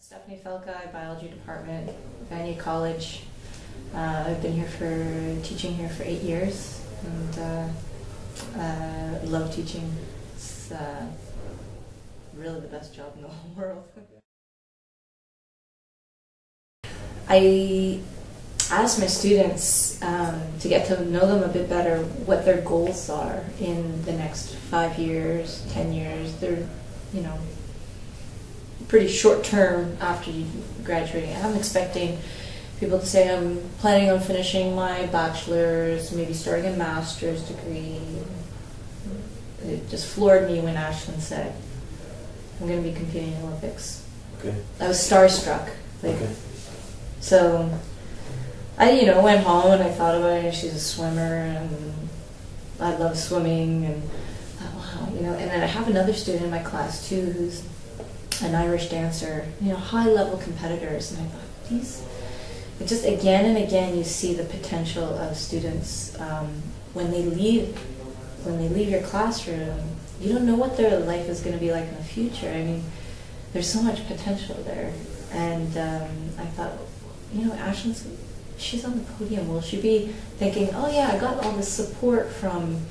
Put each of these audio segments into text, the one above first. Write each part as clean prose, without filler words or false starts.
Stephanie Felkai, biology department, Vanier College. I've been teaching here for 8 years, and love teaching. It's really the best job in the whole world. I ask my students to get to know them a bit better, what their goals are in the next 5 years, 10 years. They're, pretty short term after you graduating. I'm expecting people to say, I'm planning on finishing my bachelor's, maybe starting a master's degree. It just floored me when Ashlyn said, I'm going to be competing in the Olympics. Okay. I was starstruck. Okay. So I, went home and I thought about it. She's a swimmer and I love swimming, and wow, and then I have another student in my class too who's an Irish dancer, high-level competitors, and I thought just again and again you see the potential of students when they leave your classroom. You don't know what their life is going to be like in the future. I mean, there's so much potential there, and I thought, Ashlyn's, she's on the podium. Will she be thinking, oh yeah, I got all this support from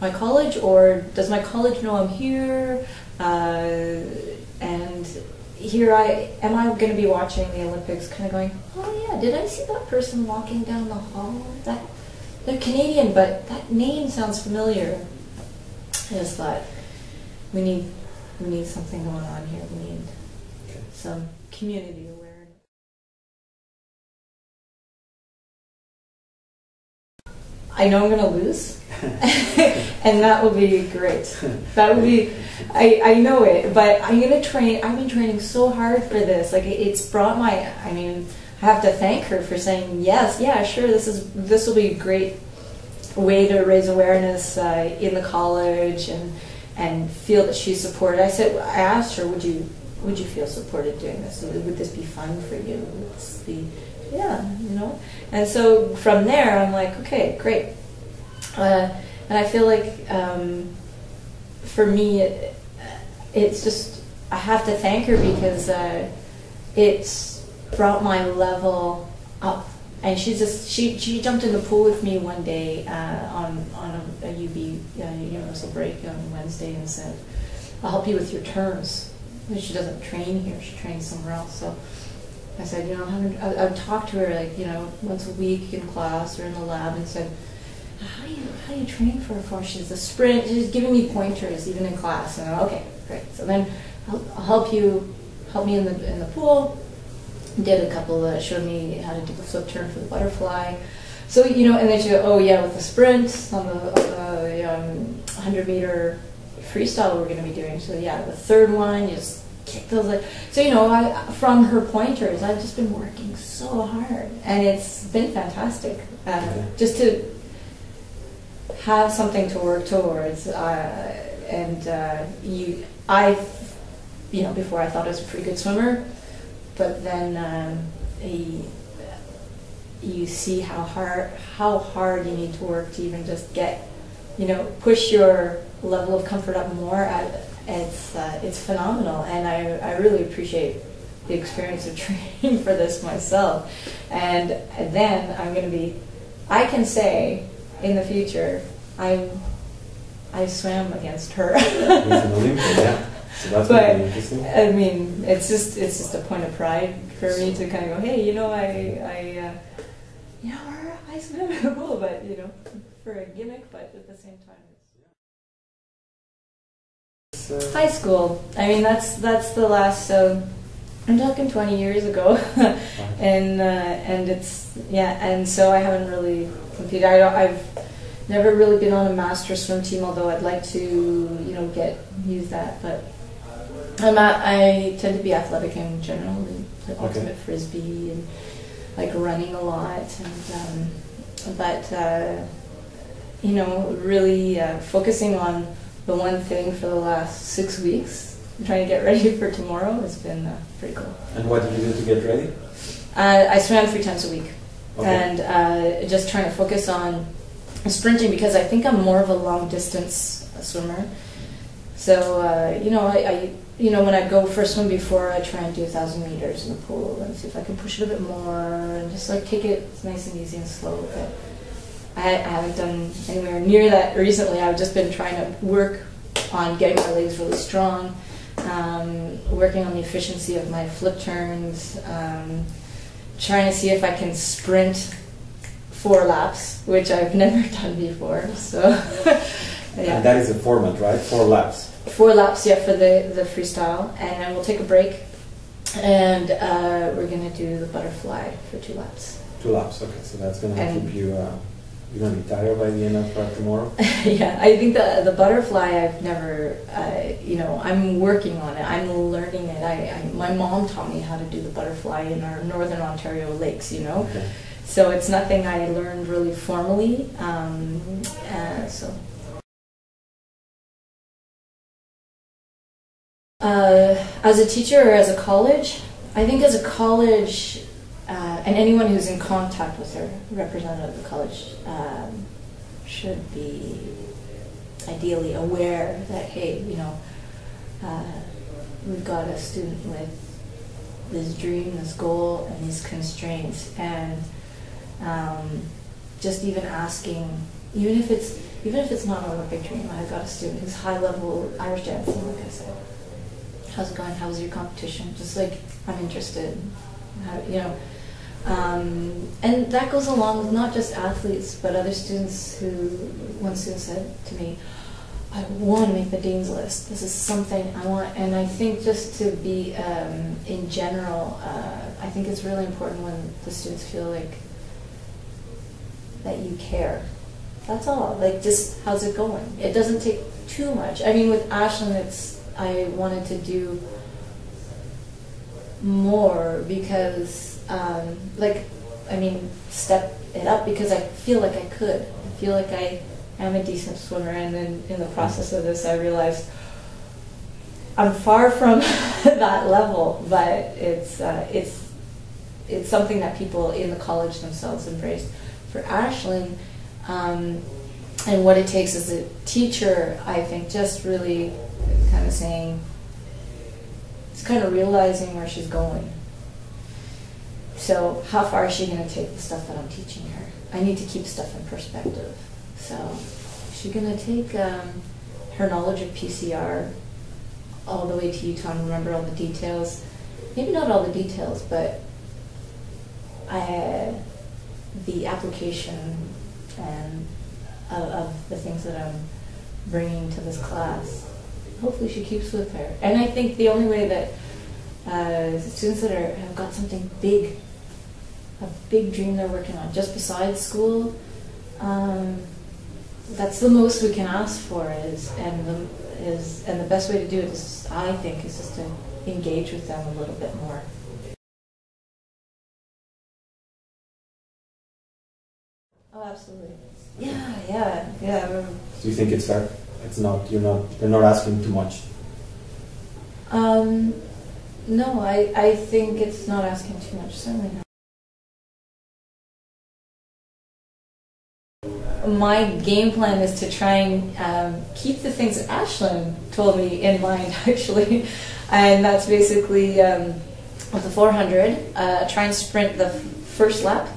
my college, or does my college know I'm here? And here am I going to be watching the Olympics kind of going, oh yeah, did I see that person walking down the hall? They're Canadian, but that name sounds familiar. I just thought, we need something going on here. We need some community awareness. I know I'm going to lose, and that will be great. That would be, I know it, but I'm going to train. I've been training so hard for this. Like, it's brought I have to thank her for saying, yes, yeah, sure, this will be a great way to raise awareness in the college and feel that she's supported. I asked her, would you feel supported doing this? Would this be fun for you? Would this be, yeah, And so from there, I'm like, okay, great. And I feel like for me, it's just, I have to thank her because it's brought my level up. And she jumped in the pool with me one day on a UB universal break on Wednesday and said, I'll help you with your terms. And she doesn't train here, she trains somewhere else. So I said, I would talk to her once a week in class or in the lab and said, how do you train for a force? She's a sprint. She's giving me pointers even in class. And I'm, okay, great. So then I'll help me in the pool. Did a couple, showed me how to do the flip turn for the butterfly. So, and then she go, oh yeah, with the sprint on the 100-meter freestyle we're going to be doing. So yeah, the third one, you just kick those. So, from her pointers, I've just been working so hard. And it's been fantastic. Just to have something to work towards. Before I thought I was a pretty good swimmer. But then you see how hard you need to work to even just get, push your level of comfort up more. It's phenomenal, and I really appreciate the experience of training for this myself. And then I can say in the future, I swam against her. With an Olympian, yeah. So that's but interesting. I mean, it's just a point of pride for me to kind of go, hey, I swim in the pool, but for a gimmick, but at the same time, it's high school. I mean, that's the last. So I'm talking 20 years ago, and it's and so I haven't really competed. I've never really been on a master swim team, although I'd like to use that, but. I tend to be athletic in general, and play ultimate frisbee and like running a lot, and really focusing on the one thing for the last 6 weeks, trying to get ready for tomorrow has been pretty cool. And what did you do to get ready? I swam 3 times a week, and just trying to focus on sprinting because I think I'm more of a long distance swimmer. So I you know, when I go for a swim before, I try and do 1,000 meters in the pool and see if I can push it a bit more and just like take it nice and easy and slow. But I haven't done anywhere near that recently. I've just been trying to work on getting my legs really strong, working on the efficiency of my flip turns, trying to see if I can sprint 4 laps, which I've never done before. So, yeah. And that is the format, right? 4 laps. 4 laps, yeah, for the freestyle, and then we'll take a break, and we're gonna do the butterfly for 2 laps. 2 laps, okay. So that's gonna keep you. You're gonna be tired by the end of tomorrow. Yeah, I think the butterfly I've never, you know, I'm working on it. I'm learning it. My mom taught me how to do the butterfly in our Northern Ontario lakes, you know. Okay. So it's nothing I learned really formally. So. As a teacher or as a college, I think as a college, and anyone who's in contact with a representative of the college should be ideally aware that, hey, you know, we've got a student with this dream, this goal, and these constraints, and just even asking, even if it's not an Olympic dream. I've got a student who's high level Irish dancing, like I said. How's it going? How was your competition? Just like, I'm interested. How, you know, and that goes along with not just athletes, but other students who, one student said to me, I want to make the Dean's List. This is something I want. And I think just to be, in general, I think it's really important when the students feel like that you care. That's all. Like, just, how's it going? It doesn't take too much. I mean, with Ashlyn, I wanted to do more because, step it up because I feel like I could. I feel like I am a decent swimmer, and then in the process of this, I realized I'm far from that level, but it's something that people in the college themselves embrace. For Ashlyn, and what it takes as a teacher, I think, just really kind of saying, it's kind of realizing where she's going. So how far is she going to take the stuff that I'm teaching her? I need to keep stuff in perspective. So is she going to take her knowledge of PCR all the way to Utah and remember all the details? Maybe not all the details, but the application and of the things that I'm bringing to this class. Hopefully she keeps with her. And I think the only way that students that have got something big, a big dream they're working on just besides school, that's the most we can ask for and the best way to do it is, I think, is just to engage with them a little bit more. Oh, absolutely. Yeah. Do you think it's fair? It's not. They're not asking too much. No, I think it's not asking too much. Certainly not. My game plan is to try and keep the things that Ashlyn told me in mind, actually, and that's basically with the 400, try and sprint the first lap.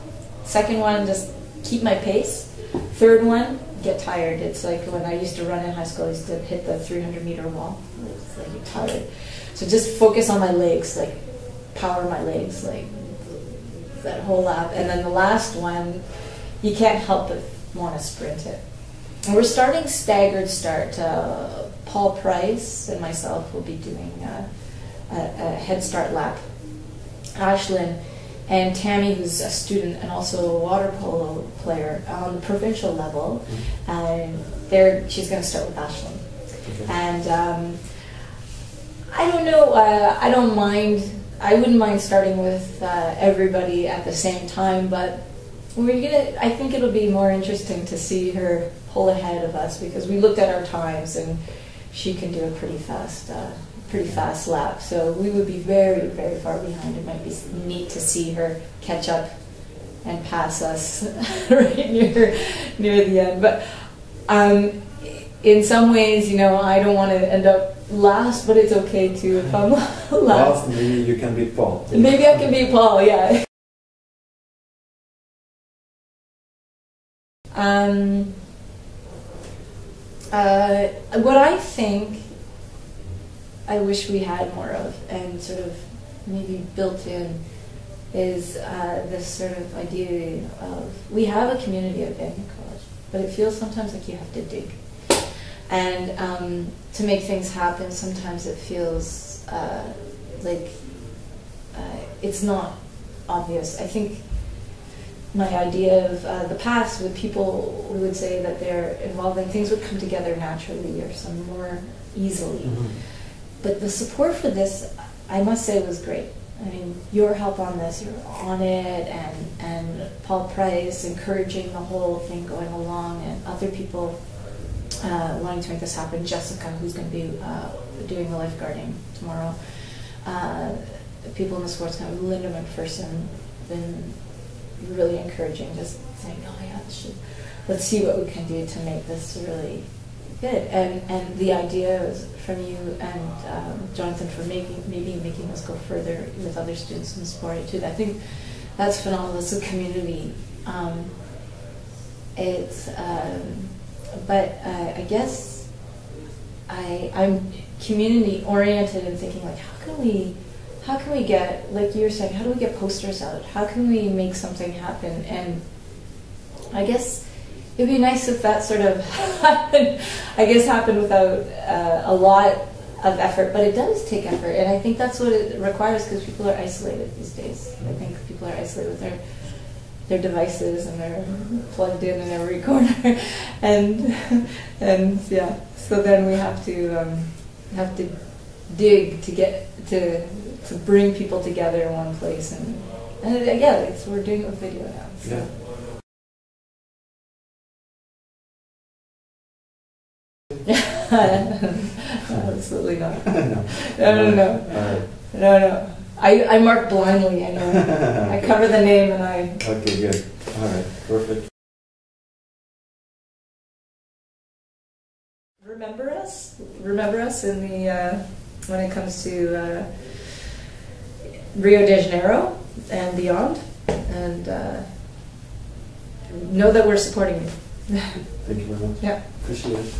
Second one, just keep my pace. Third one, get tired. It's like when I used to run in high school, I used to hit the 300-meter wall. It's like you're tired. So just focus on my legs, like power my legs, like that whole lap. And then the last one, you can't help but want to sprint it. And we're starting staggered start. Paul Price and myself will be doing a head start lap. Ashlyn and Tammy, who's a student and also a water polo player on the provincial level, she's going to start with Ashlyn. Okay. And I don't know, I don't mind, I wouldn't mind starting with everybody at the same time, but I think it'll be more interesting to see her pull ahead of us because we looked at our times and she can do a pretty fast lap. So we would be very, very far behind. It might be neat to see her catch up and pass us right near the end. But in some ways, I don't want to end up last, but it's okay too if I'm last. Last, maybe you can be Paul. Maybe I can be Paul, yeah. What I think I wish we had more of, and sort of maybe built in, is this sort of idea of, we have a community at Vanier College, but it feels sometimes like you have to dig. And to make things happen, sometimes it feels like it's not obvious. I think my idea of the past, with people who would say that they're involved in things, would come together naturally or some more easily. Mm-hmm. But the support for this, I must say, was great. I mean, your help on this, you're on it, and Paul Price encouraging the whole thing going along, and other people wanting to make this happen. Jessica, who's going to be doing the lifeguarding tomorrow. People in the sports camp, Linda McPherson, been really encouraging, just saying, oh yeah, let's see what we can do to make this really good. And the idea was from you and Jonathan for making us go further with other students in the Sport-Études. I think that's phenomenal. It's a community. But I guess I'm community oriented and thinking, like, how can we get, like you were saying, how do we get posters out? How can we make something happen? And I guess it'd be nice if that sort of happened without a lot of effort, but it does take effort, and I think that's what it requires, because people are isolated these days. I think people are isolated with their devices, and they're plugged in every corner, and yeah. So then we have to dig to get to bring people together in one place, and yeah, we're doing it with video now. So. Yeah. Absolutely not. No. No. I mark blindly. I know. I cover the name and I. Okay, good. All right, perfect. Remember us in the when it comes to Rio de Janeiro and beyond, and know that we're supporting you. Thank you very much. Yeah. Appreciate it.